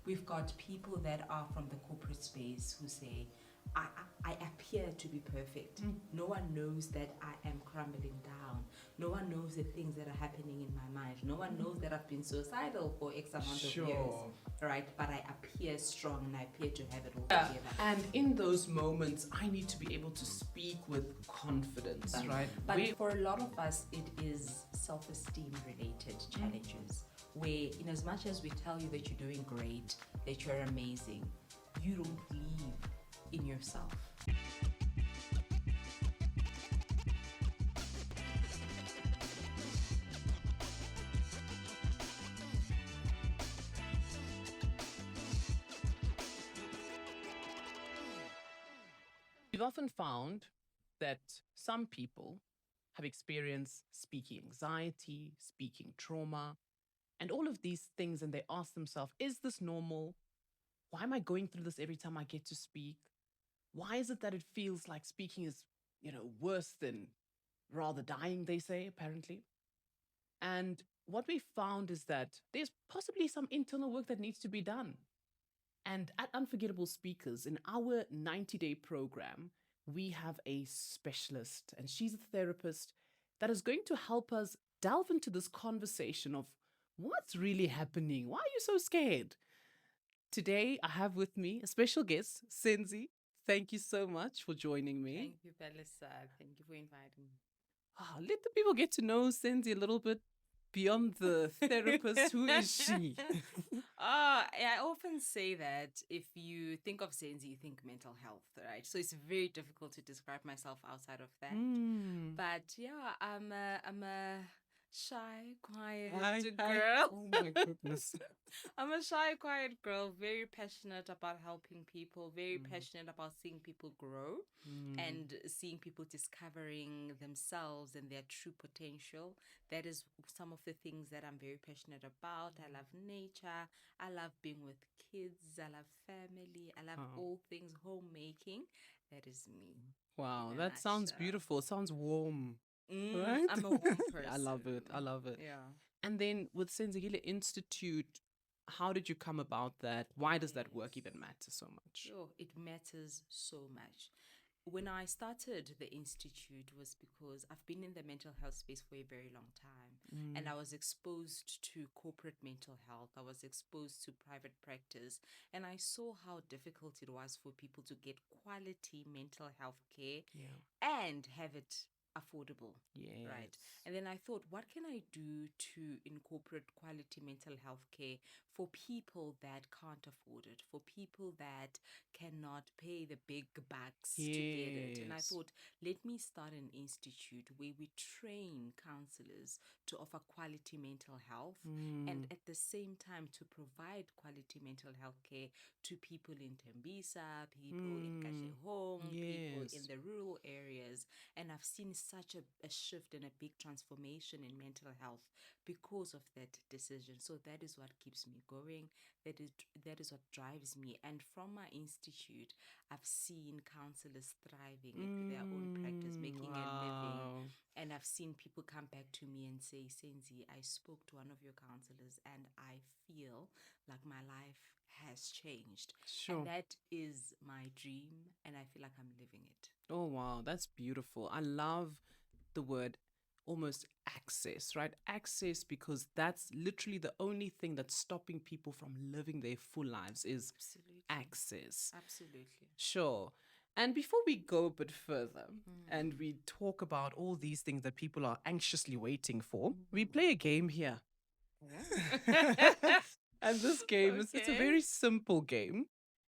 We've got people that are from the corporate space who say, I appear to be perfect. No one knows that I am crumbling down. No one knows the things that are happening in my mind. No one knows that I've been suicidal for X amount of years. Right? But I appear strong and I appear to have it all together. And in those moments, I need to be able to speak with confidence, right? But for a lot of us, it is self-esteem related challenges. Where, in as much as we tell you that you're doing great, that you're amazing, you don't believe in yourself. We've often found that some people have experienced speaking anxiety, speaking trauma, and all of these things, and they ask themselves, is this normal? Why am I going through this every time I get to speak? Why is it that it feels like speaking is, worse than rather dying, they say, apparently? And what we found is that there's possibly some internal work that needs to be done. And at Unforgettable Speakers, in our 90-day program, we have a specialist, and she's a therapist that is going to help us delve into this conversation of what's really happening. Why are you so scared? Today, I have with me a special guest, Senzi. Thank you so much for joining me. Thank you, Palisa. Thank you for inviting me. Let the people get to know Senzi a little bit beyond the therapist. Who is she? I often say that if you think of Senzi, you think mental health, right? So it's very difficult to describe myself outside of that. But yeah, I'm a shy, quiet girl. Oh my goodness. I'm a shy, quiet girl, very passionate about helping people, very passionate about seeing people grow and seeing people discovering themselves and their true potential. That is some of the things that I'm very passionate about. I love nature. I love being with kids. I love family. I love all things homemaking. That is me. Wow, In a that sounds nutshell. beautiful. It sounds warm. Right? I'm a warm person. I love it. I love it. Yeah. And then with Senzekile Institute, how did you come about that? Why does that work even matter so much? Sure, it matters so much. When I started the institute was because I've been in the mental health space for a very long time, and I was exposed to corporate mental health. I was exposed to private practice, and I saw how difficult it was for people to get quality mental health care and have it affordable. Yes. Right. And then I thought, what can I do to incorporate quality mental health care for people that can't afford it, for people that cannot pay the big bucks to get it? And I Yes. thought, let me start an institute where we train counselors to offer quality mental health and at the same time to provide quality mental health care to people in Tembisa, people in Katlehong, people in Yes. the rural areas. And I've seen such a shift and a big transformation in mental health because of that decision. So that is what keeps me going. That is what drives me. And from my institute, I've seen counselors thriving in their own practice, making a living. And I've seen people come back to me and say, Senzi, I spoke to one of your counselors and I feel like my life has changed. Sure. And that is my dream, and I feel like I'm living it. Oh, wow. That's beautiful. I love the word almost access, right? Access, because that's literally the only thing that's stopping people from living their full lives is Absolutely. access. Absolutely. Sure. And before we go a bit further and we talk about all these things that people are anxiously waiting for, we play a game here. And this game is it's a very simple game.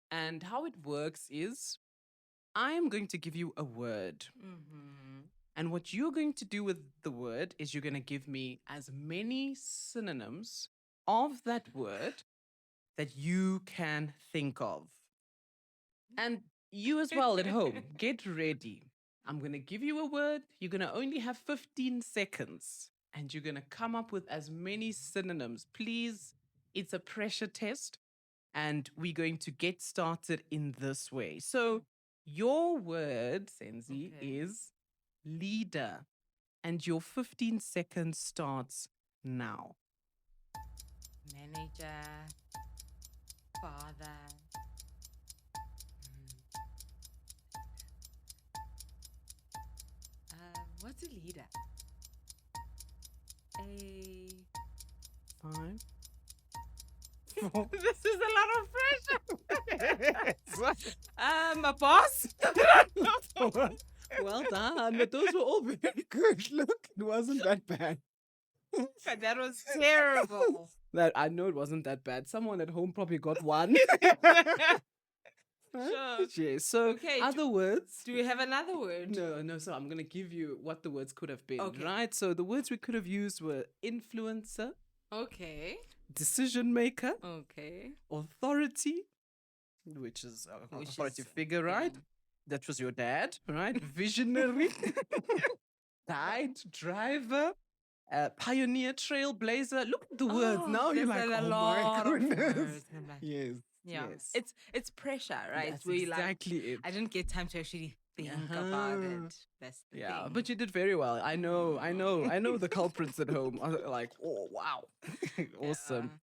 And how it works is I am going to give you a word. And what you're going to do with the word is you're going to give me as many synonyms of that word that you can think of. And you as well at home, get ready. I'm going to give you a word. You're going to only have 15 seconds and you're going to come up with as many synonyms. Please, it's a pressure test and we're going to get started in this way. So your word, Senzi, is leader. And your 15 seconds starts now. Manager, father, What's a leader? A. Five. Four. This is a lot of pressure. What? A boss. Well done, but those were all very good. Look, it wasn't that bad. That was terrible. That I know it wasn't that bad. Someone at home probably got one. Sure. Yes. So, Okay, other words. Do we have another word? No. So I'm gonna give you what the words could have been. Okay. Right. So the words we could have used were influencer, Okay. decision maker, Okay. authority, which is an Which authority is, figure, right? yeah. That was your dad, right? Visionary, guide, driver, pioneer, trailblazer. Look at the words. Now you're like, there's a oh my lot of goodness. words. I'm like, Yes. yeah. Yes. It's pressure, right? That's Where you're exactly it. I didn't get time to actually think about Uh-huh. it. That's the Yeah, thing. but you did very well. I know the culprits at home are like, oh wow, awesome.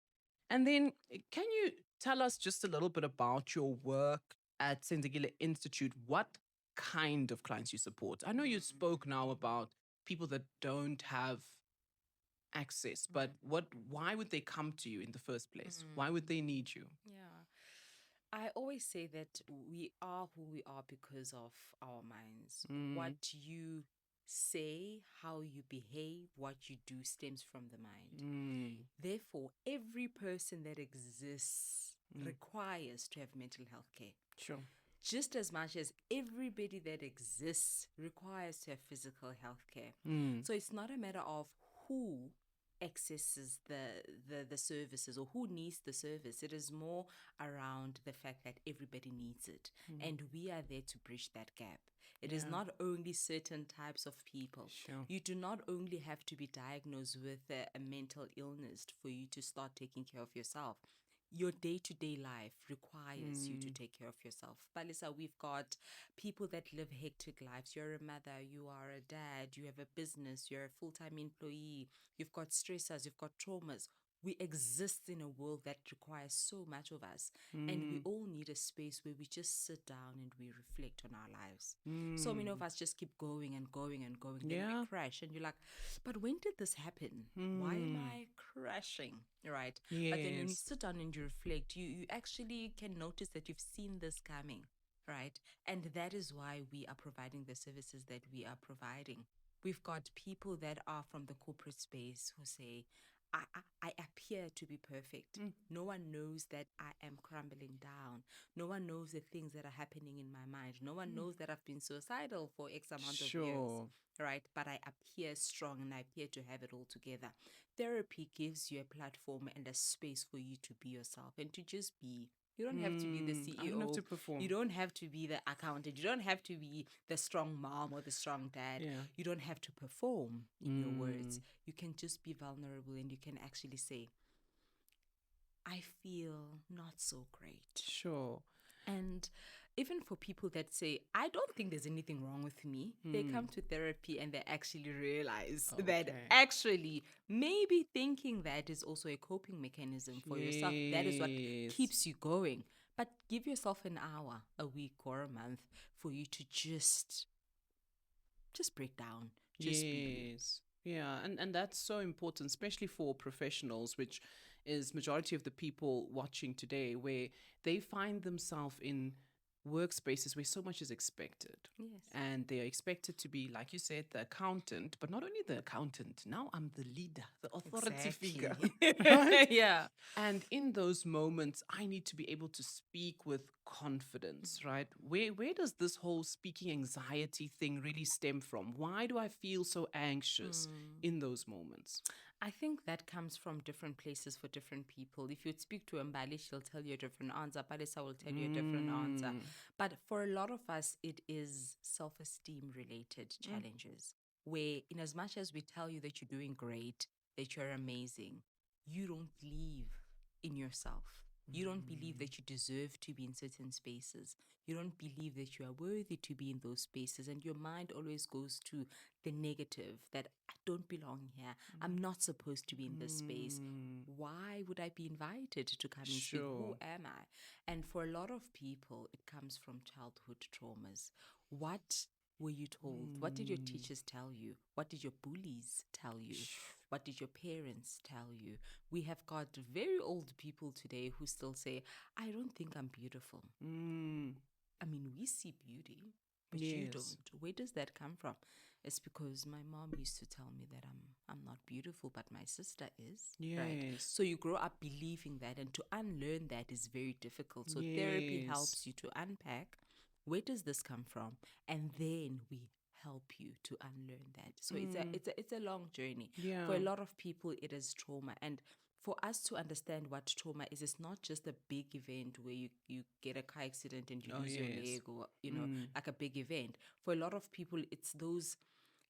And then, can you tell us just a little bit about your work at Senzekile Institute? What kind of clients you support? I know you spoke now about people that don't have access, but why would they come to you in the first place? Why would they need you? Yeah. I always say that we are who we are because of our minds. What you say, how you behave, what you do stems from the mind. Therefore, every person that exists requires to have mental health care. Sure. Just as much as everybody that exists requires to have physical health care. So it's not a matter of who accesses the services or who needs the service. It is more around the fact that everybody needs it, and we are there to bridge that gap. It is not only certain types of people. Sure. You do not only have to be diagnosed with a mental illness for you to start taking care of yourself. Your day-to-day life requires you to take care of yourself. Palisa, we've got people that live hectic lives. You're a mother, you are a dad, you have a business, you're a full-time employee, you've got stressors, you've got traumas. We exist in a world that requires so much of us. And we all need a space where we just sit down and we reflect on our lives. So many of us just keep going and going and going. Then Yeah. we crash and you're like, but when did this happen? Why am I crashing? Right? But then when you Yes. sit down and you reflect, you actually can notice that you've seen this coming. Right? And that is why we are providing the services that we are providing. We've got people that are from the corporate space who say, I appear to be perfect. No one knows that I am crumbling down. No one knows the things that are happening in my mind. No one knows that I've been suicidal for X amount of years. Sure. Right? But I appear strong and I appear to have it all together. Therapy gives you a platform and a space for you to be yourself and to just be. You don't have to be the CEO. I don't have to perform. You don't have to be the accountant. You don't have to be the strong mom or the strong dad. Yeah. You don't have to perform in your words. You can just be vulnerable and you can actually say, I feel not so great. Sure. And even for people that say, I don't think there's anything wrong with me, they come to therapy and they actually realize that Okay. actually maybe thinking that is also a coping mechanism for yourself. That is what Yes. keeps you going. But give yourself an hour, a week, or a month for you to just break down. Just be. Yes. Yeah, and that's so important, especially for professionals, which is majority of the people watching today, where they find themselves in workspaces where so much is expected. Yes. And they are expected to be, like you said, the accountant, but not only the accountant, now I'm the leader, the authority figure. Right? Yeah. And in those moments, I need to be able to speak with confidence, right? Where does this whole speaking anxiety thing really stem from? Why do I feel so anxious in those moments? I think that comes from different places for different people. If you speak to Mbali, she'll tell you a different answer. Palisa will tell you a different answer. But for a lot of us, it is self-esteem related challenges where in as much as we tell you that you're doing great, that you're amazing, you don't believe in yourself. You don't believe that you deserve to be in certain spaces. You don't believe that you are worthy to be in those spaces. And your mind always goes to the negative that I don't belong here. I'm not supposed to be in this space. Why would I be invited to come and speak? Who Sure. am I? And for a lot of people, it comes from childhood traumas. What were you told? What did your teachers tell you? What did your bullies tell you? What did your parents tell you? We have got very old people today who still say, I don't think I'm beautiful. I mean, we see beauty, but you Yes. don't. Where does that come from? It's because my mom used to tell me that I'm not beautiful, but my sister is. Right? Yes. So you grow up believing that, and to unlearn that is very difficult. So therapy Yes. helps you to unpack, where does this come from? And then we help you to unlearn that. So it's a long journey. Yeah. For a lot of people, it is trauma. And for us to understand what trauma is, it's not just a big event where you get a car accident and you lose your yes. leg, or like a big event. For a lot of people, it's those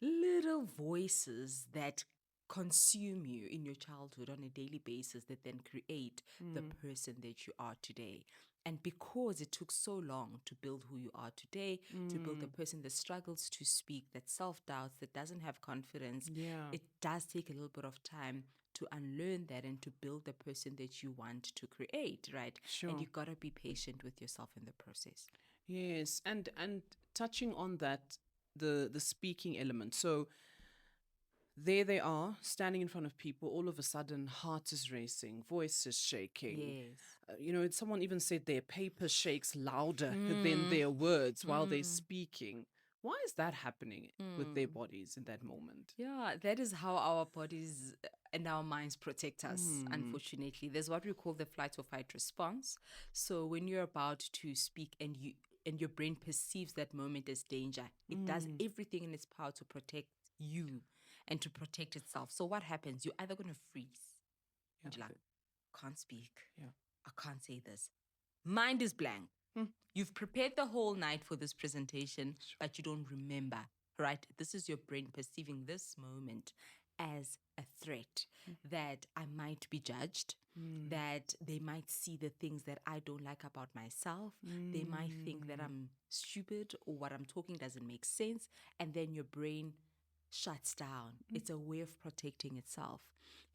little voices that consume you in your childhood on a daily basis that then create the person that you are today. And because it took so long to build who you are today, to build the person that struggles to speak, that self-doubts, that doesn't have confidence, Yeah. it does take a little bit of time to unlearn that and to build the person that you want to create, right? Sure. And you got to be patient with yourself in the process. Yes, and touching on that, the speaking element. So there they are, standing in front of people. All of a sudden, heart is racing, voice is shaking. Yes. Someone even said their paper shakes louder than their words while they're speaking. Why is that happening with their bodies in that moment? Yeah, that is how our bodies and our minds protect us, unfortunately. There's what we call the flight or fight response. So when you're about to speak and your brain perceives that moment as danger, it does everything in its power to protect you and to protect itself. So what happens? You're either going to freeze and you're like, can't speak. Yeah. I can't say this. Mind is blank. You've prepared the whole night for this presentation, but you don't remember, right? This is your brain perceiving this moment as a threat that I might be judged, that they might see the things that I don't like about myself. They might think that I'm stupid or what I'm talking doesn't make sense. And then your brain shuts down. It's a way of protecting itself.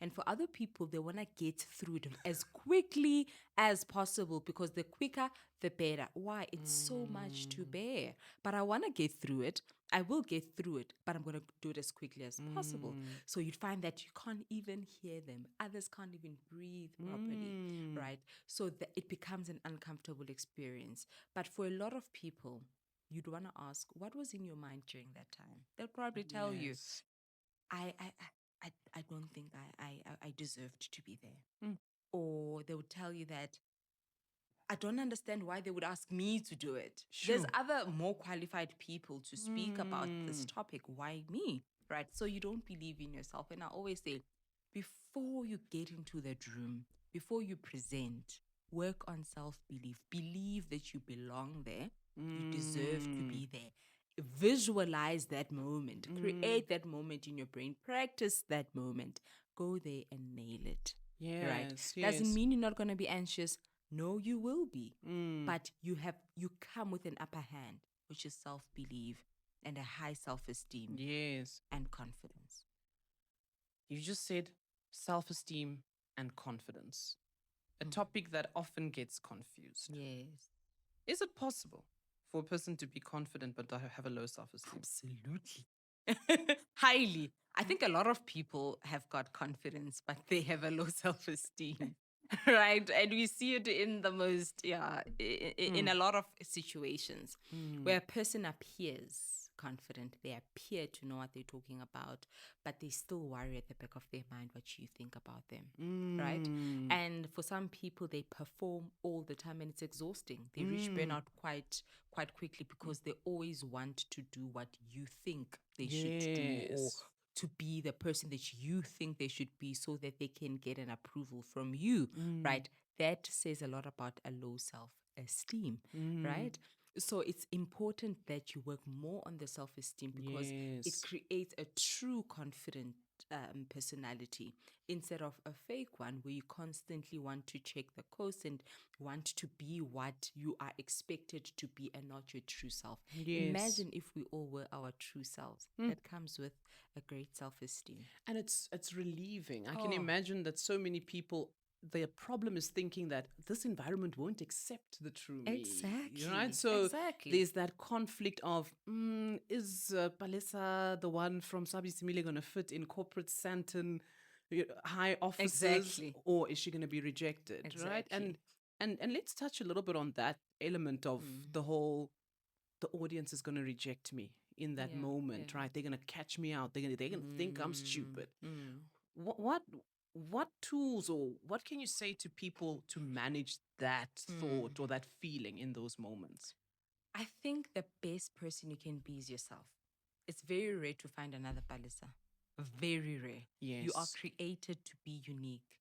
And for other people, they want to get through it as quickly as possible because the quicker, the better. Why? It's so much to bear. But I want to get through it. I will get through it, but I'm going to do it as quickly as possible. So you'd find that you can't even hear them. Others can't even breathe properly, right? So it becomes an uncomfortable experience. But for a lot of people, you'd want to ask, what was in your mind during that time? They'll probably tell you, Yes. I don't think I deserved to be there. Or they would tell you that I don't understand why they would ask me to do it. There's Sure. other more qualified people to speak about this topic. Why me? Right? So you don't believe in yourself. And I always say, before you get into that room, before you present, work on self-belief. Believe that you belong there. You deserve to be there. Visualize that moment. Create that moment in your brain. Practice that moment. Go there and nail it. Right? Yes. Doesn't Yes. mean you're not going to be anxious. No, you will be. But you come with an upper hand, which is self-belief and a high self-esteem Yes. and confidence. You just said self-esteem and confidence, a topic that often gets confused. Yes. Is it possible for a person to be confident but to have a low self-esteem? Absolutely. Highly. I think a lot of people have got confidence, but they have a low self-esteem. Right? And we see it in the most, in a lot of situations where a person appears confident, they appear to know what they're talking about, but they still worry at the back of their mind what you think about them. Right? And for some people, they perform all the time and it's exhausting. They reach burnout quite quickly because they always want to do what you think they should do, or Yes. to be the person that you think they should be so that they can get an approval from you, right? That says a lot about a low self-esteem, right? So it's important that you work more on the self-esteem because it Yes. creates a true confident personality instead of a fake one where you constantly want to check the coast and want to be what you are expected to be and not your true self. Yes. Imagine if we all were our true selves. That comes with a great self-esteem. And it's relieving. I can imagine that so many people the problem is thinking that this environment won't accept the true me. Right? Exactly. So Exactly. there's that conflict of, is Palesa, the one from Sabi Simile, going to fit in corporate Santon high offices, Exactly. or is she going to be rejected? Right? Exactly. And let's touch a little bit on that element of Mm. the whole, the audience is going to reject me in that Yeah. moment, Yeah. right? They're going to catch me out. They're going to think I'm Mm. stupid. Mm. What tools, or what can you say to people to manage that Mm. thought or that feeling in those moments? I think the best person you can be is yourself. It's very rare to find another Palisa. Very rare. You are Yes. created to be unique.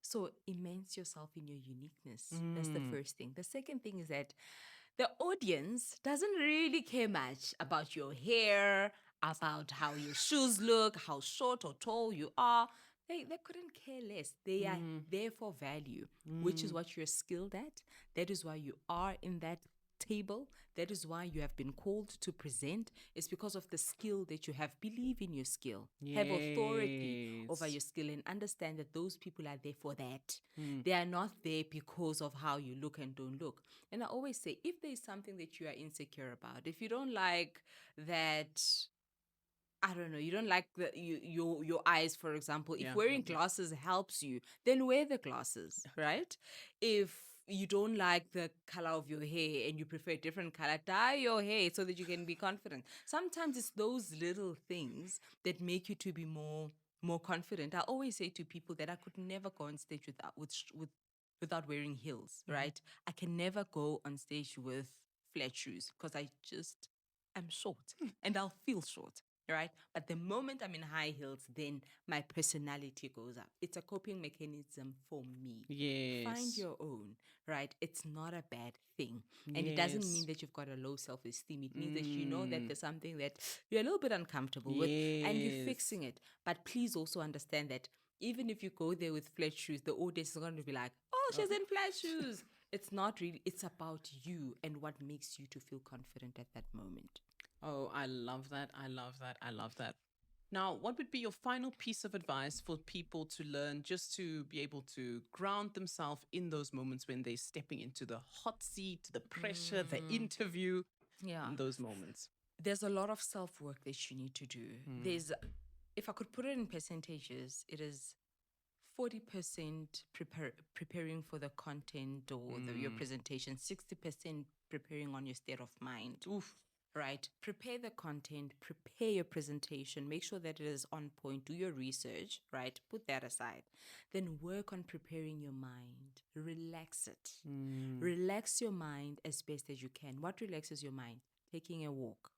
So immerse yourself in your uniqueness. That's the Mm. first thing. The second thing is that the audience doesn't really care much about your hair, about how your shoes look, how short or tall you are. They couldn't care less. They are Mm. there for value, which is Mm. what you're skilled at. That is why you are in that table. That is why you have been called to present. It's because of the skill that you have. Believe in your skill. Have authority over Yes. your skill and understand that those people are there for that. Mm. They are not there because of how you look and don't look. And I always say, if there's something that you are insecure about, if you don't like that, I don't know, you don't like your eyes, for example. If Yeah. wearing glasses helps you, then wear the glasses, right? If you don't like the color of your hair and you prefer a different color, dye your hair so that you can be confident. Sometimes it's those little things that make you to be more confident. I always say to people that I could never go on stage without wearing heels, right? I can never go on stage with flat shoes because I'm short and I'll feel short, right? But the moment I'm in high heels, then my personality goes up. It's a coping mechanism for me. Find Yes. your own, right? It's not a bad thing. And it doesn't mean Yes. that you've got a low self esteem. It means that you know that Mm. there's something that you're a little bit uncomfortable with and you're Yes. fixing it. But please also understand that even if you go there with flat shoes, the audience is going to be like, oh, she's in flat shoes. It's not really, it's about you and what makes you to feel confident at that moment. Oh, I love that. I love that. I love that. Now, what would be your final piece of advice for people to learn just to be able to ground themselves in those moments when they're stepping into the hot seat, the pressure, the interview, Yeah. in those moments? There's a lot of self work that you need to do. If I could put it in percentages, it is 40% preparing for the content or your presentation, 60% preparing on your state of mind. Oof. Right? Prepare the content, prepare your presentation, make sure that it is on point, do your research, right? Put that aside. Then work on preparing your mind, relax it. Relax your mind as best as you can. What relaxes your mind? Taking a walk.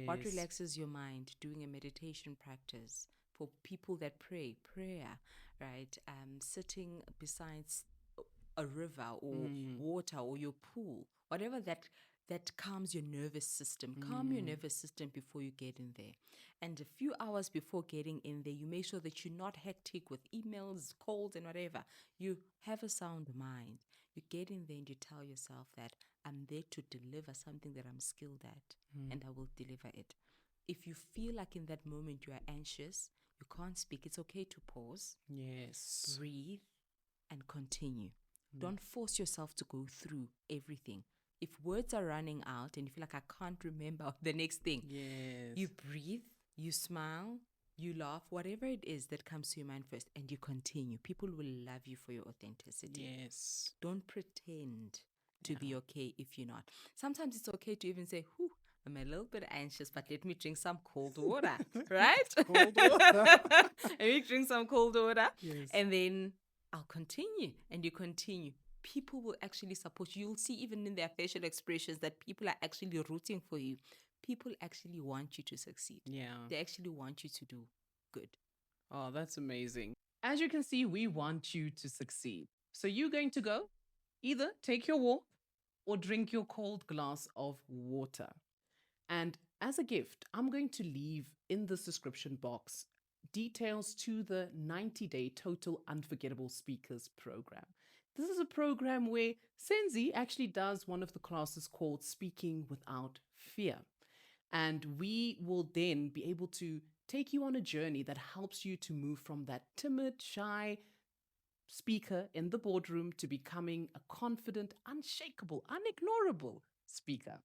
What Yes. relaxes your mind? Doing a meditation practice. For people that pray, prayer, right? Sitting beside a river or water or your pool, whatever that calms your nervous system. Calm your nervous system before you get in there. And a few hours before getting in there, you make sure that you're not hectic with emails, calls, and whatever. You have a sound mind. You get in there and you tell yourself that I'm there to deliver something that I'm skilled at and I will deliver it. If you feel like in that moment you are anxious, you can't speak, it's okay to pause, Yes. breathe, and continue. Don't force yourself to go through everything. If words are running out and you feel like I can't remember the next thing, Yes. you breathe, you smile, you laugh, whatever it is that comes to your mind first, and you continue. People will love you for your authenticity. Yes. Don't pretend to be okay if you're not. Sometimes it's okay to even say, whew, I'm a little bit anxious, but let me drink some cold water, right? Cold water. Let me drink some cold water. Yes. And then I'll continue. And you continue. People will actually support you. You'll see even in their facial expressions that people are actually rooting for you. People actually want you to succeed. Yeah. They actually want you to do good. Oh, that's amazing. As you can see, we want you to succeed. So you're going to go either take your walk or drink your cold glass of water. And as a gift, I'm going to leave in this description box details to the 90-day Total Unforgettable Speakers program. This is a program where Senzi actually does one of the classes called Speaking Without Fear. And we will then be able to take you on a journey that helps you to move from that timid, shy, speaker in the boardroom to becoming a confident, unshakable, unignorable speaker.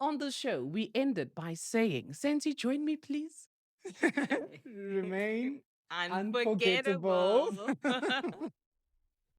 On the show, we ended by saying, Sensi, join me, please. Remain unforgettable. Unforgettable.